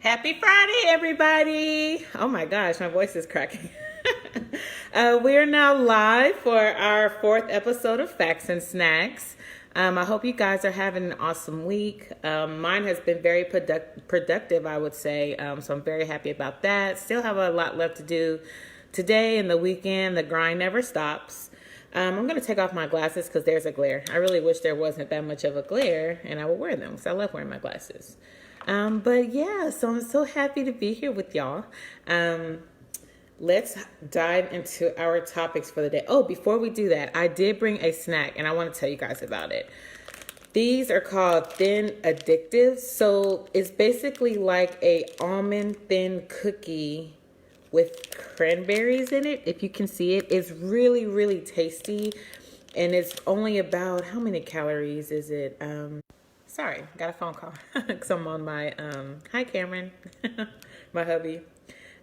Happy Friday, everybody. Oh my gosh, my voice is cracking. We are now live for our fourth episode of Facts and Snacks. I hope you guys are having an awesome week. Mine has been very productive, I would say. So I'm very happy about that. Still have a lot left to do today and the weekend. The grind never stops. I'm going to take off my glasses because there's a glare. I really wish there wasn't that much of a glare and I would wear them because I love wearing my glasses. But yeah, so I'm so happy to be here with y'all. Let's dive into our topics for the day. Oh, before we do that, I did bring a snack and I want to tell you guys about it. These are called Thin Addictives. So it's basically like a almond thin cookie with cranberries in it. If you can see it, it's really, really tasty. And it's only about, how many calories is it? Sorry, got a phone call because I'm on my, hi Cameron, my hubby.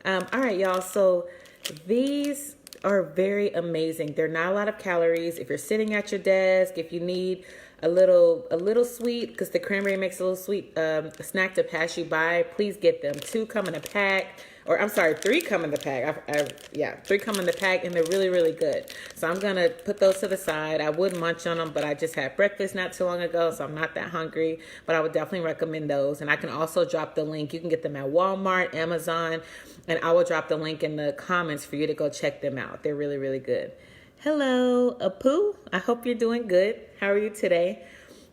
All right, y'all. So these are very amazing. They're not a lot of calories. If you're sitting at your desk, if you need a little sweet, because the cranberry makes a little sweet snack to pass you by, please get them. 2 come in a pack. Or I'm sorry, 3 come in the pack. 3 come in the pack, and they're really, really good. So I'm going to put those to the side. I would munch on them, but I just had breakfast not too long ago, so I'm not that hungry. But I would definitely recommend those. And I can also drop the link. You can get them at Walmart, Amazon, and I will drop the link in the comments for you to go check them out. They're really, really good. Hello, Apu. I hope you're doing good. How are you today?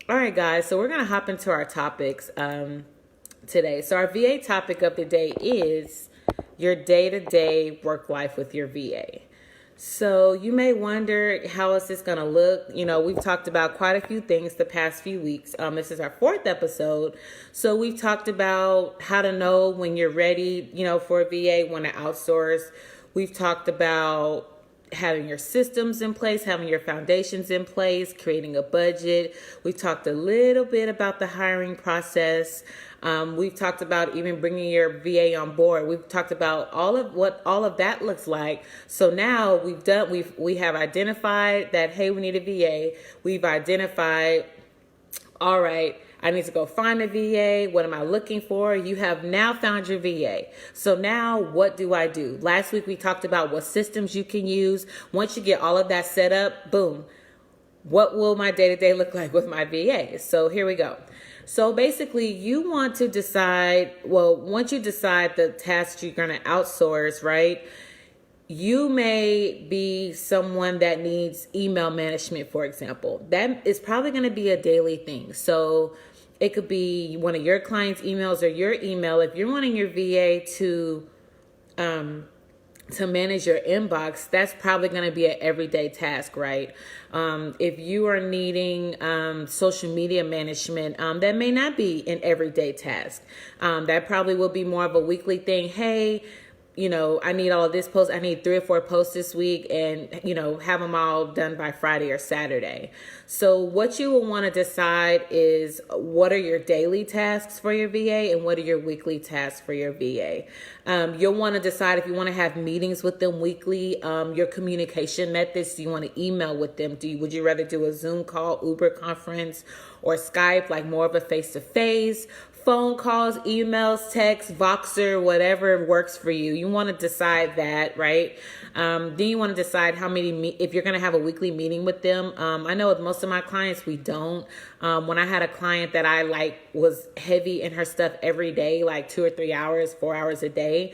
All right, guys. So we're going to hop into our topics today. So our VA topic of the day is your day-to-day work life with your VA. So you may wonder, how is this going to look? You know, we've talked about quite a few things the past few weeks. This is our 4th episode. So we've talked about how to know when you're ready, for a VA, when to outsource. We've talked about having your systems in place, having your foundations in place, creating a budget. We've talked a little bit about the hiring process. We've talked about even bringing your VA on board. We've talked about what all of that looks like. So now we have identified that, hey, we need a VA. We've identified, all right, I need to go find a VA. What am I looking for? You have now found your VA. So now what do I do? Last week we talked about what systems you can use. Once you get all of that set up, boom, what will my day-to-day look like with my VA? So here we go. So basically you want to decide, once you decide the tasks you're going to outsource, right? You may be someone that needs email management, for example. That is probably going to be a daily thing. So it could be one of your clients' emails or your email. If you're wanting your VA to manage your inbox, that's probably going to be an everyday task, right? If you are needing social media management, that may not be an everyday task. That probably will be more of a weekly thing. Hey, I need all of this post. I need 3 or 4 posts this week and, have them all done by Friday or Saturday. So what you will want to decide is what are your daily tasks for your VA and what are your weekly tasks for your VA. You'll want to decide if you want to have meetings with them weekly, your communication methods. Do you want to email with them? Would you rather do a Zoom call, Uber conference, or Skype, like more of a face-to-face? Phone calls, emails, texts, Voxer, whatever works for you. You want to decide that, right? Then you want to decide how many, if you're going to have a weekly meeting with them. I know with most of my clients, we don't. When I had a client that I was heavy in her stuff every day, like 2 or 3 hours, 4 hours a day.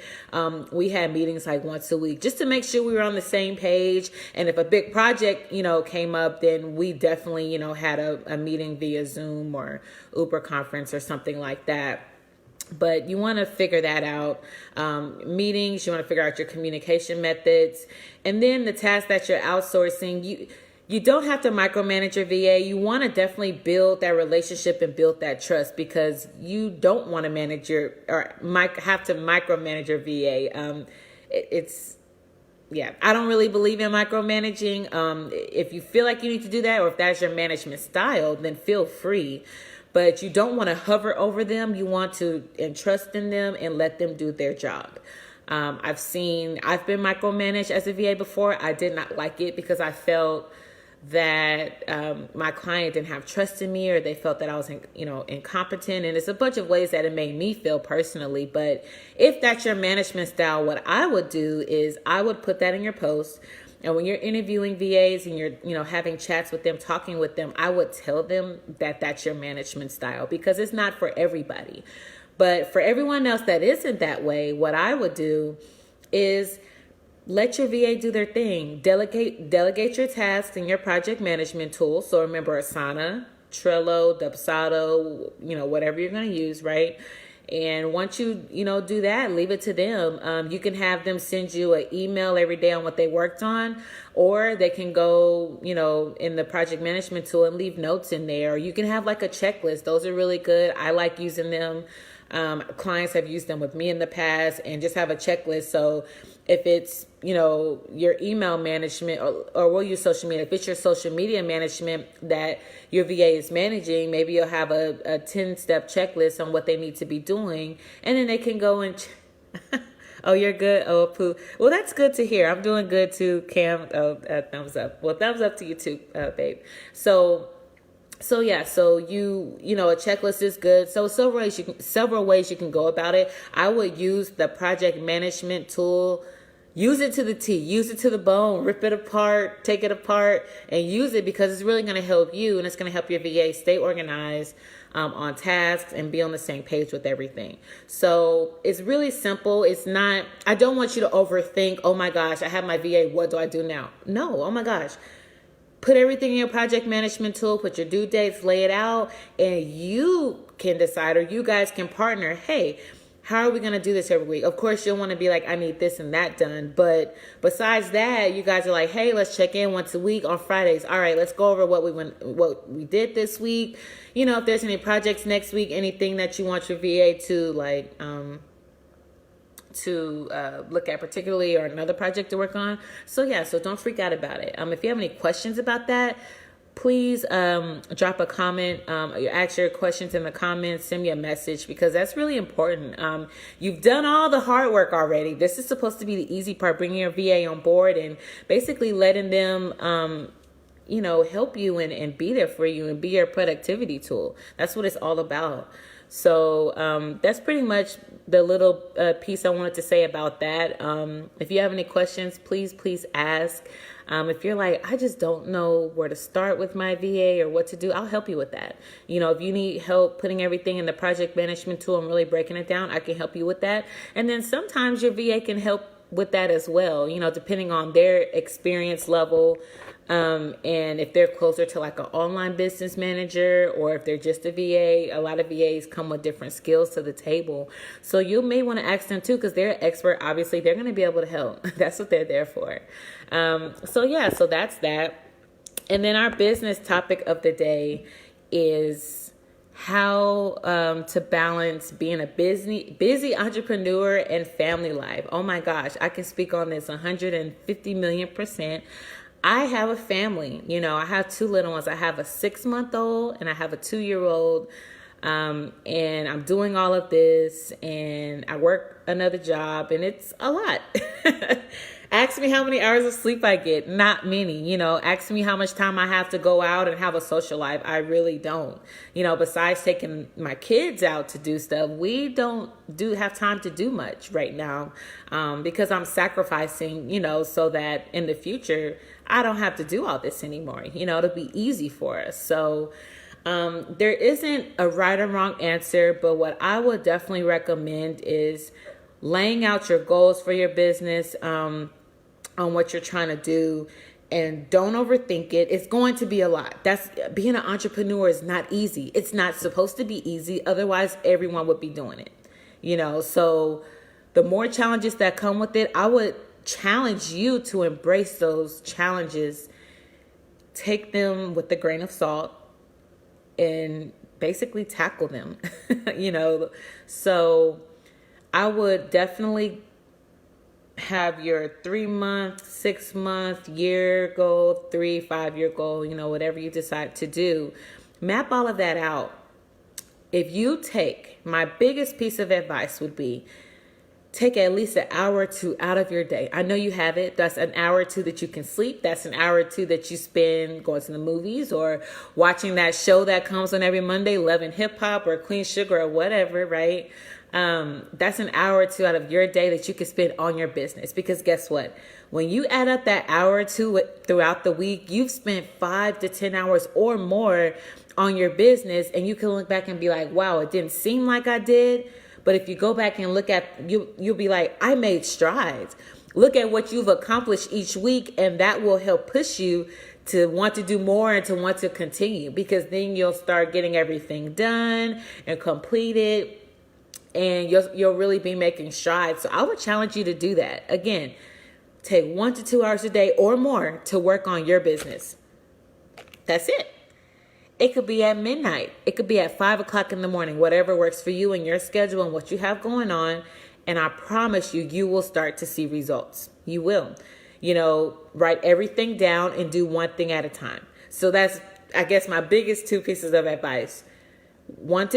We had meetings like once a week just to make sure we were on the same page. And if a big project, came up, then we definitely, had a meeting via Zoom or Uber conference or something like that. But you want to figure that out. Meetings, you want to figure out your communication methods. And then the tasks that you're outsourcing, you don't have to micromanage your VA. You want to definitely build that relationship and build that trust because you don't want to have to micromanage your VA. I don't really believe in micromanaging. If you feel like you need to do that or if that's your management style, then feel free. But you don't want to hover over them. You want to entrust in them and let them do their job. I've been micromanaged as a VA before. I did not like it because I felt that my client didn't have trust in me, or they felt that I was, incompetent. And it's a bunch of ways that it made me feel personally. But if that's your management style, what I would do is I would put that in your post. And when you're interviewing VAs and you're, having chats with them, talking with them, I would tell them that that's your management style, because it's not for everybody. But for everyone else that isn't that way, what I would do is let your VA do their thing. Delegate your tasks in your project management tool. So remember Asana, Trello, Dubsado, whatever you're going to use, right? And once you, do that, leave it to them. You can have them send you an email every day on what they worked on, or they can go, in the project management tool and leave notes in there. Or you can have like a checklist. Those are really good. I like using them. Clients have used them with me in the past, and just have a checklist. So if it's, your email management, or we'll use social media. If it's your social media management that your VA is managing, maybe you'll have a 10-step checklist on what they need to be doing. And then they can go and, oh, you're good. Oh, poo. Well, that's good to hear. I'm doing good too, Cam. Oh, thumbs up. Well, thumbs up to you too, babe. So yeah, so a checklist is good. So several ways you can go about it. I would use the project management tool. Use it to the T, use it to the bone, rip it apart, take it apart, and use it, because it's really going to help you, and it's going to help your VA stay organized on tasks and be on the same page with everything. So it's really simple. It's not, I don't want you to overthink, oh my gosh, I have my VA, what do I do now? No, oh my gosh. Put everything in your project management tool, put your due dates, lay it out, and you can decide, or you guys can partner, hey, how are we going to do this every week? Of course, you'll want to be like, I need this and that done. But besides that, you guys are like, hey, let's check in once a week on Fridays. All right, let's go over what we did this week. If there's any projects next week, anything that you want your VA to look at particularly, or another project to work on. So don't freak out about it. If you have any questions about that, please drop a comment, ask your questions in the comments, send me a message, because that's really important. You've done all the hard work already. This is supposed to be the easy part, bringing your VA on board and basically letting them, help you and be there for you and be your productivity tool. That's what it's all about. So that's pretty much the little piece I wanted to say about that. If you have any questions, please ask. If you're like, I just don't know where to start with my VA or what to do, I'll help you with that. If you need help putting everything in the project management tool and really breaking it down, I can help you with that. And then sometimes your VA can help with that as well, depending on their experience level. And if they're closer to like an online business manager, or if they're just a VA, a lot of VAs come with different skills to the table. So you may want to ask them too, because they're an expert. Obviously, they're going to be able to help. That's what they're there for. So that's that. And then our business topic of the day is how to balance being a busy entrepreneur and family life. Oh my gosh, I can speak on this 150 million%. I have a family. I have two little ones. I have a 6-month-old and I have a 2-year-old. And I'm doing all of this, and I work another job, and it's a lot. Ask me how many hours of sleep I get. Not many. Ask me how much time I have to go out and have a social life. I really don't. Besides taking my kids out to do stuff, we don't have time to do much right now, because I'm sacrificing, so that in the future I don't have to do all this anymore. It'll be easy for us. So there isn't a right or wrong answer, but what I would definitely recommend is laying out your goals for your business, on what you're trying to do, and don't overthink it. It's going to be a lot. Being an entrepreneur is not easy. It's not supposed to be easy. Otherwise, everyone would be doing it, so the more challenges that come with it, I would challenge you to embrace those challenges, take them with a grain of salt, and basically tackle them. So I would definitely have your 3-month, 6-month, year goal, 3-5-year goal, whatever you decide to do. Map all of that out. If you take, my biggest piece of advice would be, take at least an hour or two out of your day. I know you have it. That's an hour or two that you can sleep. That's an hour or two that you spend going to the movies or watching that show that comes on every Monday, Love and Hip Hop or Clean Sugar or whatever, right? That's an hour or two out of your day that you can spend on your business. Because guess what? When you add up that hour or two throughout the week, you've spent 5 to 10 hours or more on your business, and you can look back and be like, wow, it didn't seem like I did. But if you go back and look at, you'll be like, I made strides. Look at what you've accomplished each week, and that will help push you to want to do more and to want to continue, because then you'll start getting everything done and completed, and you'll really be making strides. So I would challenge you to do that. Again, take 1 to 2 hours a day or more to work on your business. That's it. It could be at midnight. It could be at 5 o'clock in the morning, whatever works for you and your schedule and what you have going on. And I promise you, you will start to see results. You will. Write everything down and do one thing at a time. So that's, I guess, my biggest 2 pieces of advice.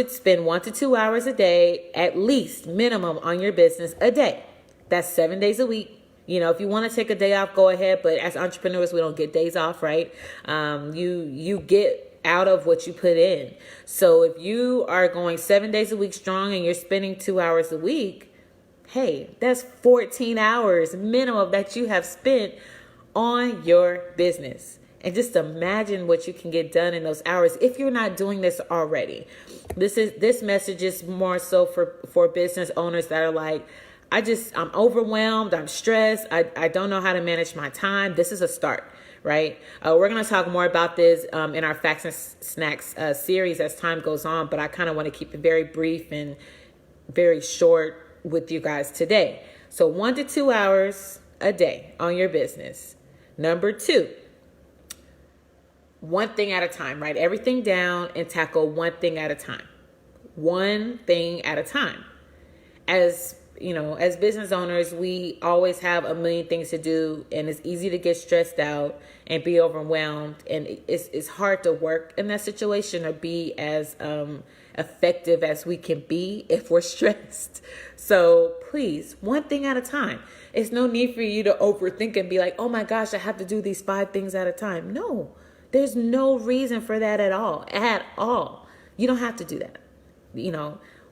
Spend 1 to 2 hours a day, at least minimum, on your business a day. That's 7 days a week. If you want to take a day off, go ahead. But as entrepreneurs, we don't get days off, right? You get out of what you put in. So if you are going 7 days a week strong and you're spending 2 hours a week, hey, that's 14 hours minimum that you have spent on your business. And just imagine what you can get done in those hours if you're not doing this already. This message is more so for business owners that are like, I'm overwhelmed, I'm stressed, I don't know how to manage my time. This is a start. Right? We're going to talk more about this in our Facts and Snacks series as time goes on, but I kind of want to keep it very brief and very short with you guys today. So 1 to 2 hours a day on your business. Number 2, one thing at a time. Write everything down and tackle one thing at a time. One thing at a time. As business owners, we always have a million things to do, and it's easy to get stressed out and be overwhelmed. And it's hard to work in that situation or be as effective as we can be if we're stressed. So please, one thing at a time. It's no need for you to overthink and be like, oh my gosh, I have to do these 5 things at a time. No, there's no reason for that at all. You don't have to do that.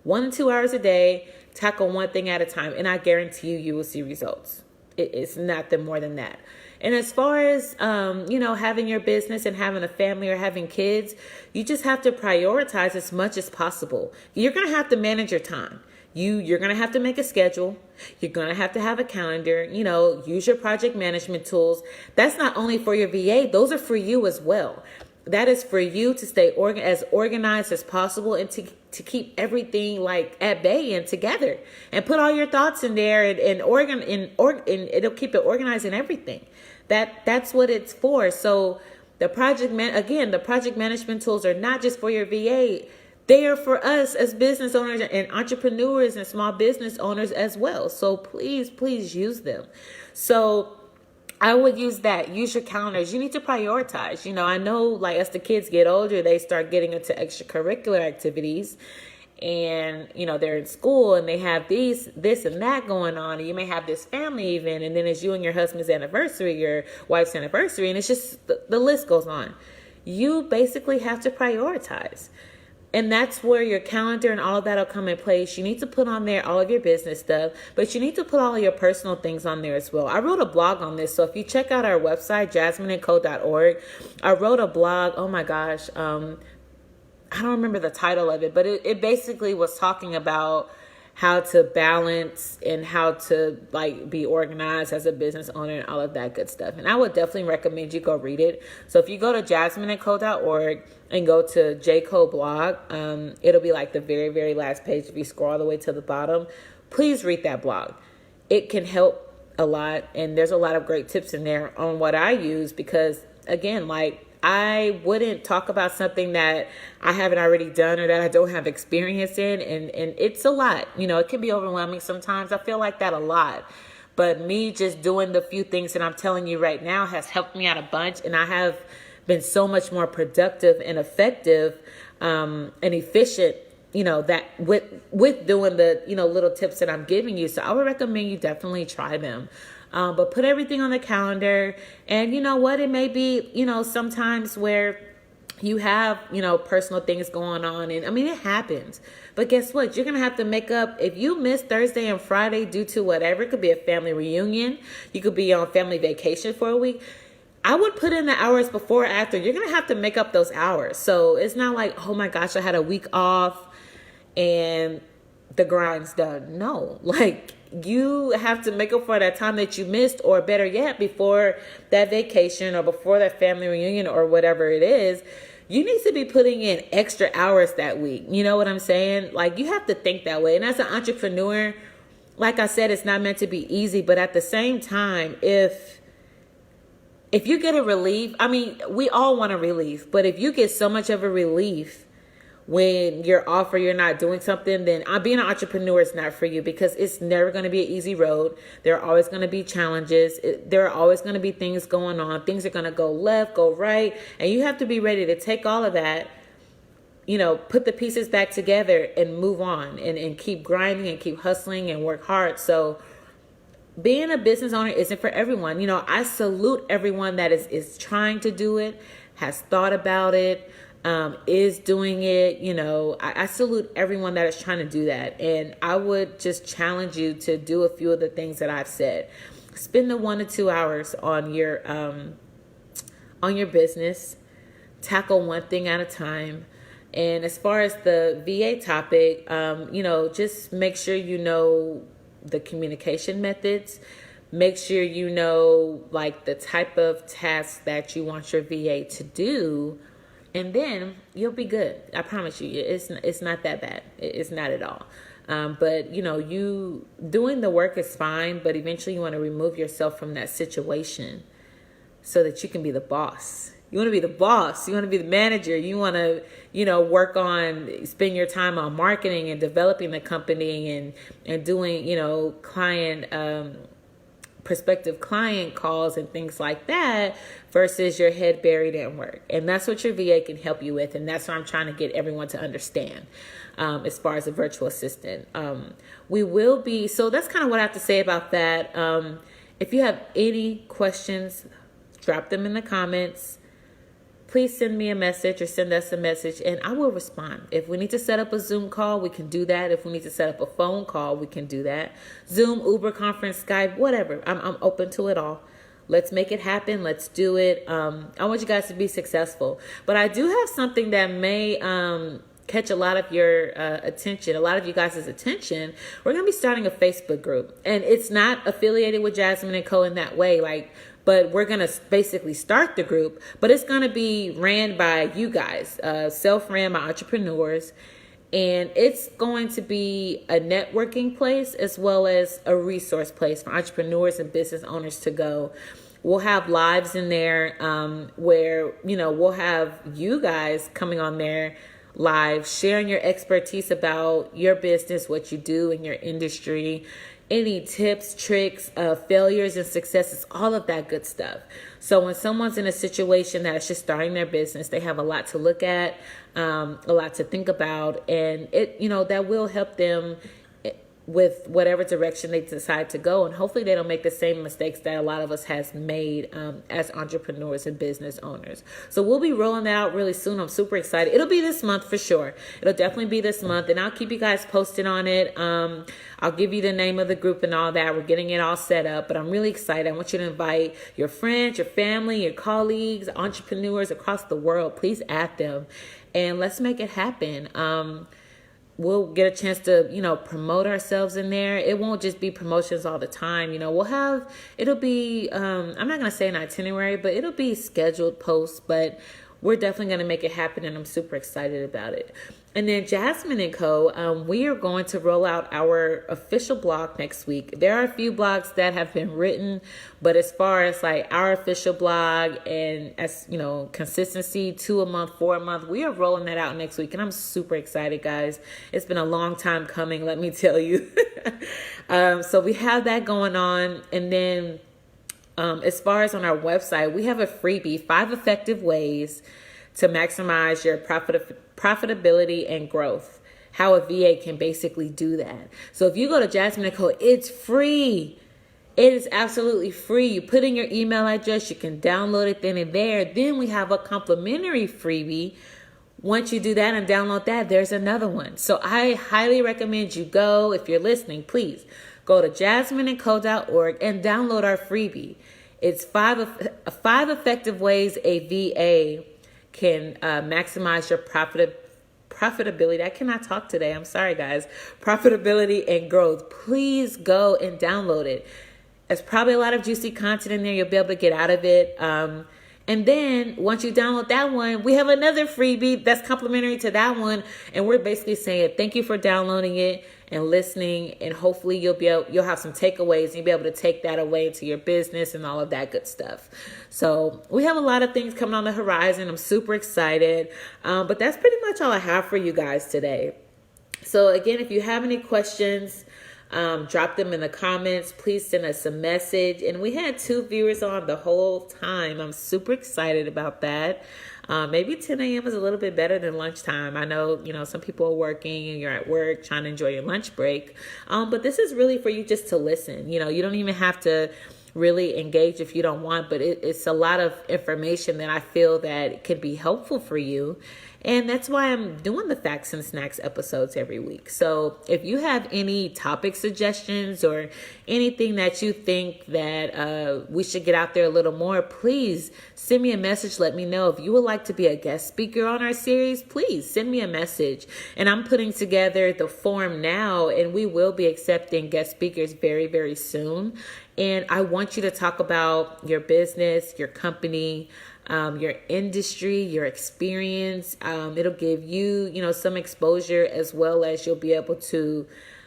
1 to 2 hours a day, tackle one thing at a time, and I guarantee you will see results. It's nothing more than that. And as far as, having your business and having a family or having kids, you just have to prioritize as much as possible. You're going to have to manage your time. You're going to have to make a schedule. You're going to have a calendar, use your project management tools. That's not only for your VA. Those are for you as well. That is for you to stay as organized as possible and to keep everything like at bay and together, and put all your thoughts in there and it'll keep it organized and everything. That's what it's for. So the project management tools are not just for your VA. They are for us as business owners and entrepreneurs and small business owners as well. So please use them. So I would use that. Use your calendars. You need to prioritize. I know, like, as the kids get older, they start getting into extracurricular activities, and they're in school and they have this and that going on, and you may have this family event, and then it's you and your husband's anniversary, your wife's anniversary, and it's just the list goes on. You basically have to prioritize. And that's where your calendar and all of that will come in place. You need to put on there all of your business stuff, but you need to put all of your personal things on there as well. I wrote a blog on this. So if you check out our website, jasmineandco.org, I wrote a blog. Oh my gosh. I don't remember the title of it, but it basically was talking about how to balance and how to be organized as a business owner and all of that good stuff. And I would definitely recommend you go read it. So if you go to jasmineandco.org and go to JCO blog, it'll be the very, very last page. If you scroll all the way to the bottom, please read that blog. It can help a lot. And there's a lot of great tips in there on what I use, because again, I wouldn't talk about something that I haven't already done or that I don't have experience in. And it's a lot. It can be overwhelming sometimes. I feel like that a lot. But me just doing the few things that I'm telling you right now has helped me out a bunch. And I have been so much more productive and effective and efficient that with doing the, little tips that I'm giving you. So I would recommend you definitely try them. But put everything on the calendar. And you know what? It may be, sometimes where you have, personal things going on. And I mean, it happens. But guess what? You're going to have to make up. If you miss Thursday and Friday due to whatever, it could be a family reunion. You could be on family vacation for a week. I would put in the hours before or after. You're going to have to make up those hours. So it's not like, oh my gosh, I had a week off and the grind's done. No, like you have to make up for that time that you missed, or better yet, before that vacation or before that family reunion or whatever it is. You need to be putting in extra hours that week. You know what I'm saying? Like, you have to think that way. And as an entrepreneur, like I said, it's not meant to be easy, but at the same time, if you get a relief, I mean, we all want a relief, but if you get so much of a relief when you're off or you're not doing something, then being an entrepreneur is not for you, because it's never going to be an easy road. There are always going to be challenges. There are always going to be things going on. Things are going to go left, go right. And you have to be ready to take all of that, put the pieces back together and move on and keep grinding and keep hustling and work hard. So being a business owner isn't for everyone. I salute everyone that is trying to do it, has thought about it, is doing it. I salute everyone that is trying to do that. And I would just challenge you to do a few of the things that I've said. Spend the 1 to 2 hours on your business. Tackle one thing at a time. And as far as the VA topic, just make sure you know the communication methods. Make sure you know like the type of tasks that you want your VA to do. And then you'll be good. I promise you, it's not that bad. It's not at all. But you doing the work is fine, but eventually you want to remove yourself from that situation so that you can be the boss. You want to be the boss. You want to be the manager. You want to, work on, spend your time on marketing and developing the company and doing, prospective client calls and things like that, versus your head buried in work. And that's what your VA can help you with. And that's what I'm trying to get everyone to understand as far as a virtual assistant. So that's kind of what I have to say about that. If you have any questions, drop them in the comments. Please send me a message or send us a message and I will respond. If we need to set up a Zoom call, we can do that. If we need to set up a phone call, we can do that. Zoom, Uber, conference, Skype, whatever. I'm open to it all. Let's make it happen. Let's do it. I want you guys to be successful. But I do have something that may catch a lot of your attention, a lot of you guys' attention. We're going to be starting a Facebook group. And it's not affiliated with Jasmine & Co. in that way. But we're going to basically start the group, but it's going to be ran by you guys, self-ran by entrepreneurs. And it's going to be a networking place as well as a resource place for entrepreneurs and business owners to go. We'll have lives in there where, we'll have you guys coming on there live, sharing your expertise about your business, what you do in your industry, any tips, tricks, failures and successes, all of that good stuff. So when someone's in a situation that is just starting their business, they have a lot to look at, a lot to think about, and that will help them with whatever direction they decide to go. And hopefully they don't make the same mistakes that a lot of us has made as entrepreneurs and business owners. So we'll be rolling that out really soon. I'm super excited. It'll be this month for sure. It'll definitely be this month, and I'll keep you guys posted on it. I'll give you the name of the group and all that. We're getting it all set up, but I'm really excited. I want you to invite your friends, your family, your colleagues, entrepreneurs across the world. Please add them and let's make it happen. We'll get a chance to, promote ourselves in there. It won't just be promotions all the time. It'll be, I'm not going to say an itinerary, but it'll be scheduled posts, but we're definitely going to make it happen. And I'm super excited about it. And then Jasmine & Co., we are going to roll out our official blog next week. There are a few blogs that have been written, but as far as like our official blog and as consistency, 2 a month, 4 a month, we are rolling that out next week. And I'm super excited, guys. It's been a long time coming, let me tell you. So we have that going on. And then as far as on our website, we have a freebie, 5 effective ways to maximize your profitability and growth. how a VA can basically do that. So if you go to Jasmine & Co, it's free. It is absolutely free. You put in your email address, you can download it then and there. Then we have a complimentary freebie. Once you do that and download that, there's another one. So I highly recommend you go. If you're listening, please go to jasmineandco.org and download our freebie. It's five effective ways a VA can maximize your profitability. I cannot talk today. I'm sorry, guys. Profitability and growth. Please go and download it. There's probably a lot of juicy content in there. You'll be able to get out of it. And then once you download that one, we have another freebie that's complimentary to that one. And we're basically saying thank you for downloading it and listening. And hopefully you'll have some takeaways and you'll be able to take that away into your business and all of that good stuff. So we have a lot of things coming on the horizon. I'm super excited. But that's pretty much all I have for you guys today. So again, if you have any questions, drop them in the comments. Please send us a message. And we had 2 viewers on the whole time. I'm super excited about that. Maybe 10 a.m. is a little bit better than lunchtime. I know, some people are working and you're at work trying to enjoy your lunch break. But this is really for you just to listen. You don't even have to really engage if you don't want, but it's a lot of information that I feel that can be helpful for you. And that's why I'm doing the Facts and Snacks episodes every week. So if you have any topic suggestions or anything that you think that we should get out there a little more, please send me a message. Let me know. If you would like to be a guest speaker on our series, please send me a message. And I'm putting together the form now, and we will be accepting guest speakers very, very soon. And I want you to talk about your business, your company, your industry, your experience. It'll give you, some exposure, as well as you'll be able to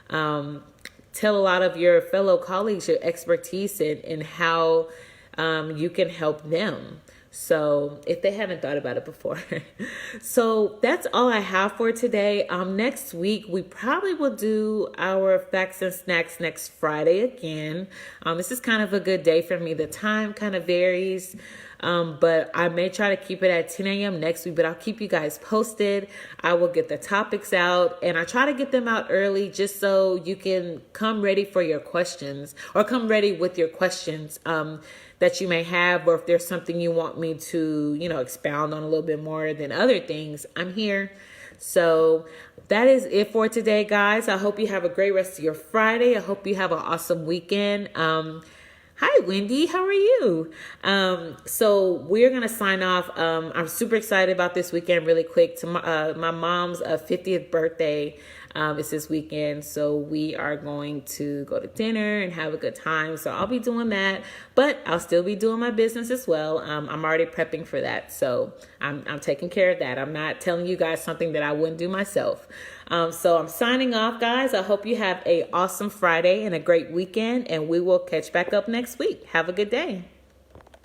tell a lot of your fellow colleagues your expertise in how you can help them. So if they haven't thought about it before. So that's all I have for today. Next week, we probably will do our Facts and Snacks next Friday again. This is kind of a good day for me. The time kind of varies. But I may try to keep it at 10 a.m. next week, but I'll keep you guys posted. I will get the topics out, and I try to get them out early just so you can come ready for your questions, or come ready with your questions that you may have, or if there's something you want me to, expound on a little bit more than other things, I'm here. So that is it for today, guys. I hope you have a great rest of your Friday. I hope you have an awesome weekend. Hi, Wendy. How are you? So we're going to sign off. I'm super excited about this weekend really quick. My mom's 50th birthday is this weekend. So we are going to go to dinner and have a good time. So I'll be doing that, but I'll still be doing my business as well. I'm already prepping for that. So I'm taking care of that. I'm not telling you guys something that I wouldn't do myself. So I'm signing off, guys. I hope you have an awesome Friday and a great weekend, and we will catch back up next week. Have a good day.